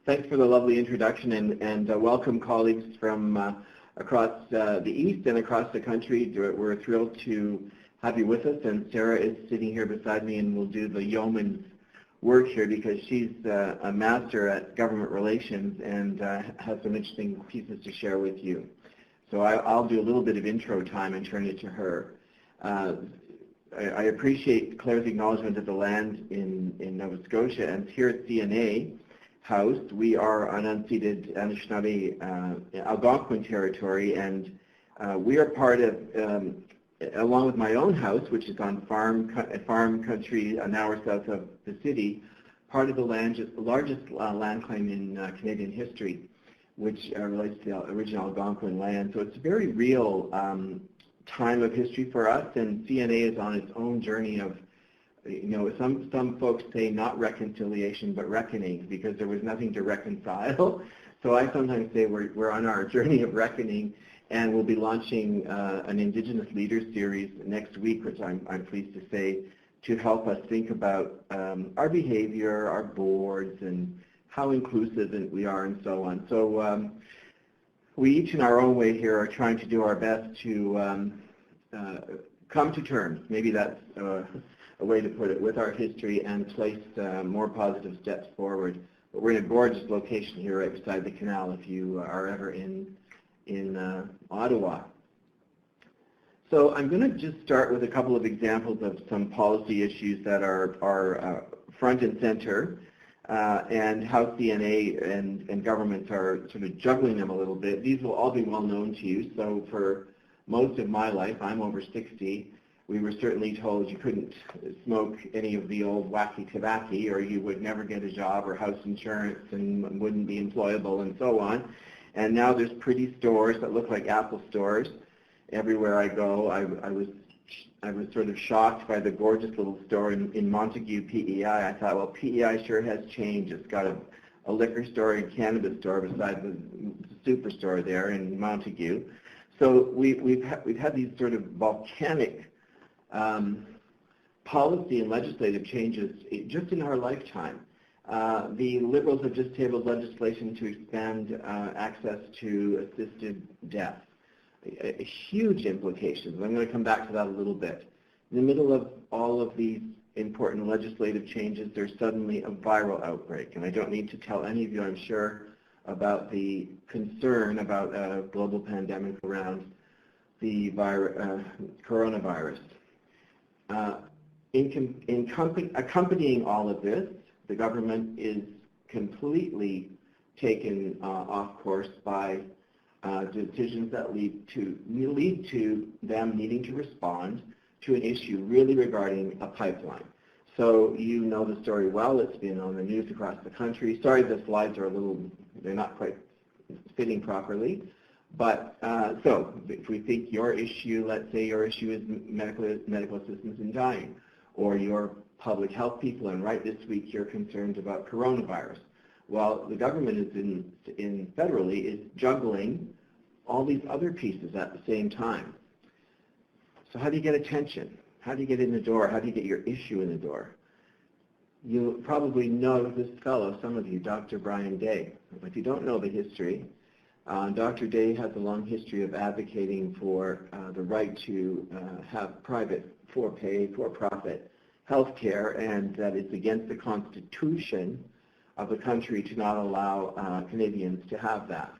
Thanks for the lovely introduction, and welcome colleagues from across the East and across the country. We're thrilled to have you with us, and Sarah is sitting here beside me and will do the yeoman's work here because she's a master at government relations and has some interesting pieces to share with you. So I'll do a little bit of intro time and turn it to her. I appreciate Claire's acknowledgement of the land in Nova Scotia, and here at CNA House, we are on unceded Anishinaabe Algonquin territory, and we are part of, along with my own house, which is on farm country an hour south of the city, part of the largest land claim in Canadian history, which relates to the original Algonquin land. So it's a very real time of history for us, and CNA is on its own journey of, some folks say not reconciliation but reckoning, because there was nothing to reconcile. So I sometimes say we're on our journey of reckoning, and we'll be launching an Indigenous Leaders Series next week, which I'm pleased to say, to help us think about our behavior, our boards, and how inclusive we are, and so on. So we each in our own way here are trying to do our best to come to terms, maybe that's a way to put it, with our history and place more positive steps forward. But we're in a gorgeous location here right beside the canal if you are ever in Ottawa. So I'm going to just start with a couple of examples of some policy issues that are front and center, and how CNA and governments are sort of juggling them a little bit. These will all be well known to you. So for most of my life, I'm over 60, we were certainly told you couldn't smoke any of the old wacky tobacco, or you would never get a job or house insurance and wouldn't be employable and so on. And now there's pretty stores that look like Apple stores everywhere I go. I was sort of shocked by the gorgeous little store in Montague, PEI. I thought, well, PEI sure has changed. It's got a liquor store and cannabis store beside the superstore there in Montague. So we've had these sort of volcanic policy and legislative changes just in our lifetime. The Liberals have just tabled legislation to expand access to assisted death. Huge implications. I'm going to come back to that a little bit. In the middle of all of these important legislative changes, there's suddenly a viral outbreak. And I don't need to tell any of you, I'm sure, about the concern about a global pandemic around the coronavirus. Accompanying all of this, the government is completely taken off course by decisions that lead to them needing to respond to an issue really regarding a pipeline. So you know the story well. It's been on the news across the country. Sorry, the slides are they're not quite fitting properly. But so if we think your issue, let's say your issue is medical assistance in dying, or your public health people, and right this week you're concerned about coronavirus. Well, the government is federally is juggling all these other pieces at the same time. So how do you get attention? How do you get in the door? How do you get your issue in the door? You probably know this fellow, some of you, Dr. Brian Day. If you don't know the history, Dr. Day has a long history of advocating for the right to have private, for-profit health care, and that it's against the Constitution of the country to not allow Canadians to have that.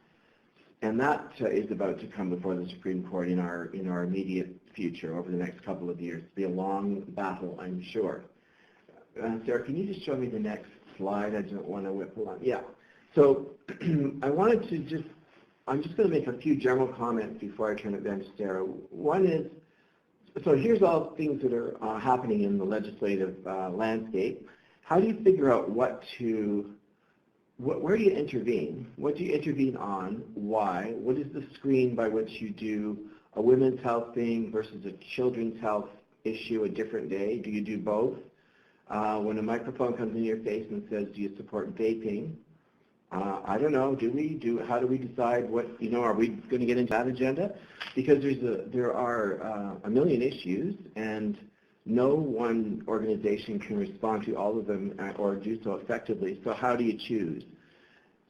And that is about to come before the Supreme Court in our immediate future over the next couple of years. It'll be a long battle, I'm sure. Sarah, can you just show me the next slide? I don't want to whip along. Yeah. So I wanted to I'm just going to make a few general comments before I turn it down to Sarah. One is, so here's all things that are happening in the legislative landscape. How do you figure out where do you intervene? What do you intervene on? Why? What is the screen by which you do a women's health thing versus a children's health issue a different day? Do you do both? When a microphone comes in your face and says, do you support vaping? I don't know, how do we decide what, are we going to get into that agenda? Because there are a million issues, and no one organization can respond to all of them or do so effectively. So how do you choose?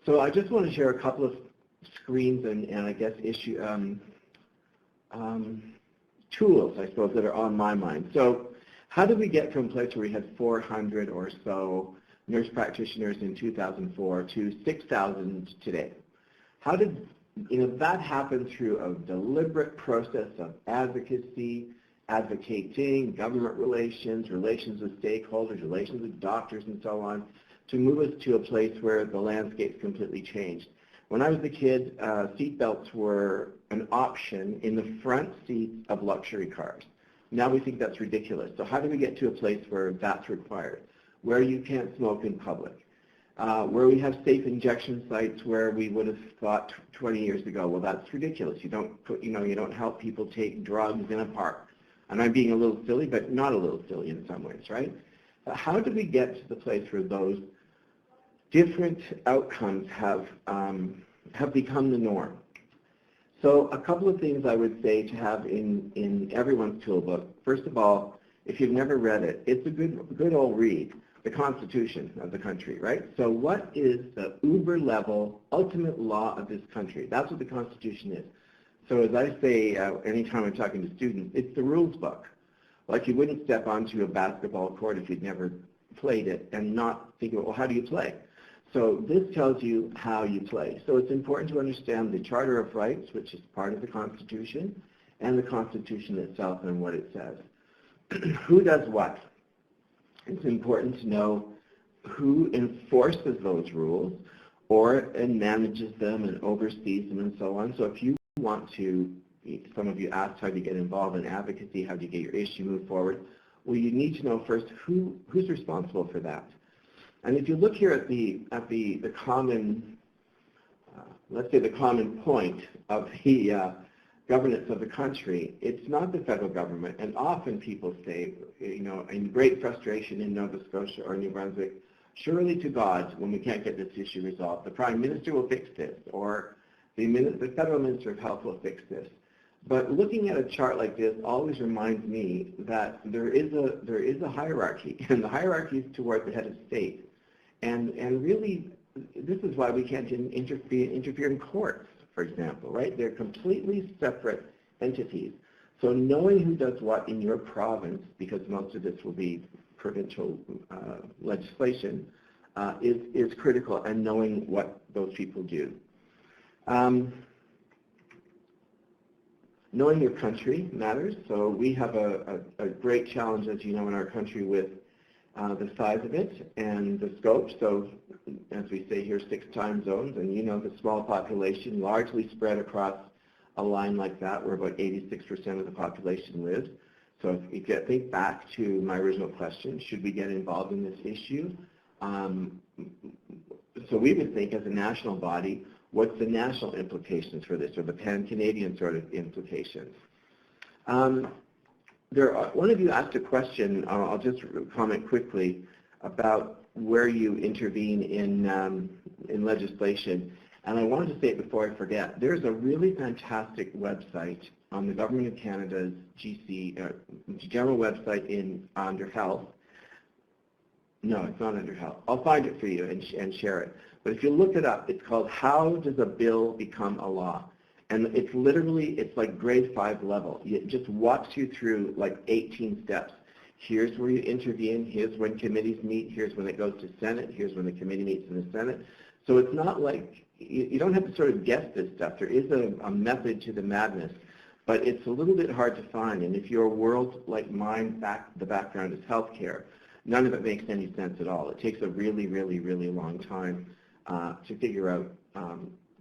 So I just want to share a couple of screens and I guess tools, I suppose, that are on my mind. So how did we get from a place where we had 400 or so nurse practitioners in 2004 to 6,000 today? How did that happen? Through a deliberate process of advocacy, advocating, government relations, relations with stakeholders, relations with doctors, and so on, to move us to a place where the landscape completely changed. When I was a kid, seatbelts were an option in the front seats of luxury cars. Now we think that's ridiculous. So how do we get to a place where that's required? Where you can't smoke in public? Where we have safe injection sites where we would have thought 20 years ago, well, that's ridiculous. You don't help people take drugs in a park. And I'm being a little silly, but not a little silly in some ways, right? How do we get to the place where those different outcomes have become the norm? So a couple of things I would say to have in everyone's toolbook. First of all, if you've never read it, it's a good old read, the Constitution of the country, right? So what is the uber level ultimate law of this country? That's what the Constitution is. So as I say anytime I'm talking to students, it's the rules book. Like you wouldn't step onto a basketball court if you'd never played it and not think, well, how do you play? So this tells you how you play. So it's important to understand the Charter of Rights, which is part of the Constitution, and the Constitution itself and what it says. Who does what? It's important to know who enforces those rules and manages them and oversees them and so on. So if you want to, some of you asked how do you get involved in advocacy, how do you get your issue moved forward? Well, you need to know first who's responsible for that. And if you look here at the common, let's say the common point of the governance of the country, it's not the federal government. And often people say, in great frustration in Nova Scotia or New Brunswick, surely to God, when we can't get this issue resolved, the Prime Minister will fix this, or the Federal Minister of Health will fix this. But looking at a chart like this always reminds me that there is a hierarchy, and the hierarchy is toward the head of state. And really, this is why we can't interfere in courts, for example, right? They're completely separate entities. So knowing who does what in your province, because most of this will be provincial legislation, is critical, and knowing what those people do. Knowing your country matters. So we have a great challenge, as you know, in our country with the size of it and the scope. So as we say here, 6 time zones, and the small population largely spread across a line like that where about 86% of the population lives. So if you think back to my original question, should we get involved in this issue? So we would think as a national body, what's the national implications for this, or the pan-Canadian sort of implications? One of you asked a question, I'll just comment quickly, about where you intervene in legislation. And I wanted to say it before I forget. There's a really fantastic website on the Government of Canada's general website under Health. No, it's not under Health. I'll find it for you and share it. But if you look it up, it's called How Does a Bill Become a Law? And it's like grade 5 level. It just walks you through like 18 steps. Here's where you intervene. Here's when committees meet. Here's when it goes to Senate. Here's when the committee meets in the Senate. So it's not like, you don't have to sort of guess this stuff. There is a method to the madness, but it's a little bit hard to find. And if your world, like mine, the background is healthcare, none of it makes any sense at all. It takes a really, really, really long time to figure out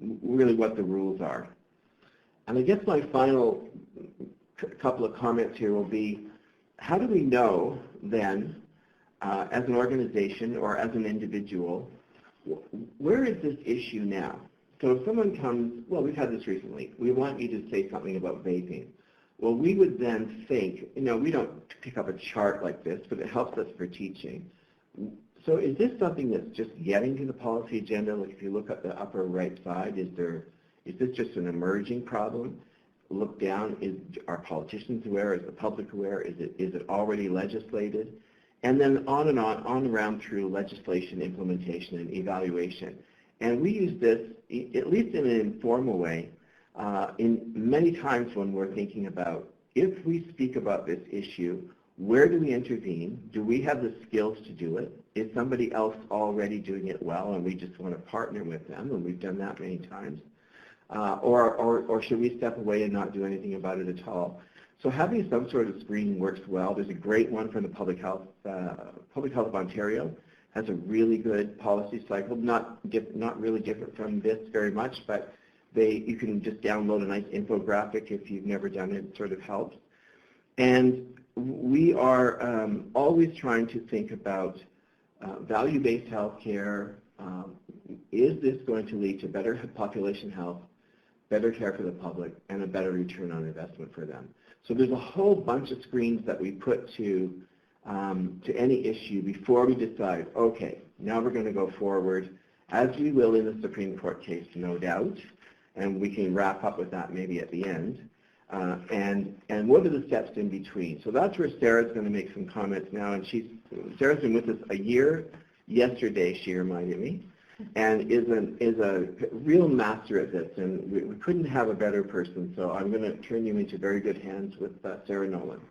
really what the rules are. And I guess my final couple of comments here will be, how do we know then, as an organization or as an individual, where is this issue now? So if someone comes, well, we've had this recently, we want you to say something about vaping. Well, we would then think, we don't pick up a chart like this, but it helps us for teaching. So is this something that's just getting to the policy agenda? Like if you look at the upper right side, is this just an emerging problem? Look down, are politicians aware? Is the public aware? Is it already legislated? And then on and around through legislation, implementation, and evaluation. And we use this, at least in an informal way, in many times when we're thinking about, if we speak about this issue, where do we intervene? Do we have the skills to do it? Is somebody else already doing it well and we just want to partner with them? And we've done that many times. Or should we step away and not do anything about it at all? So having some sort of screening works well. There's a great one from the Public Health of Ontario. Has a really good policy cycle, not really different from this very much, but you can just download a nice infographic if you've never done it. It sort of helps. And we are always trying to think about value-based healthcare. Is this going to lead to better population health, better care for the public, and a better return on investment for them? So there's a whole bunch of screens that we put to any issue before we decide, okay, now we're going to go forward, as we will in the Supreme Court case, no doubt, and we can wrap up with that maybe at the end. And what are the steps in between? So that's where Sarah's going to make some comments now, and Sarah's been with us a year. Yesterday, she reminded me, and is a real master at this, and we couldn't have a better person. So I'm going to turn you into very good hands with Sarah Nolan.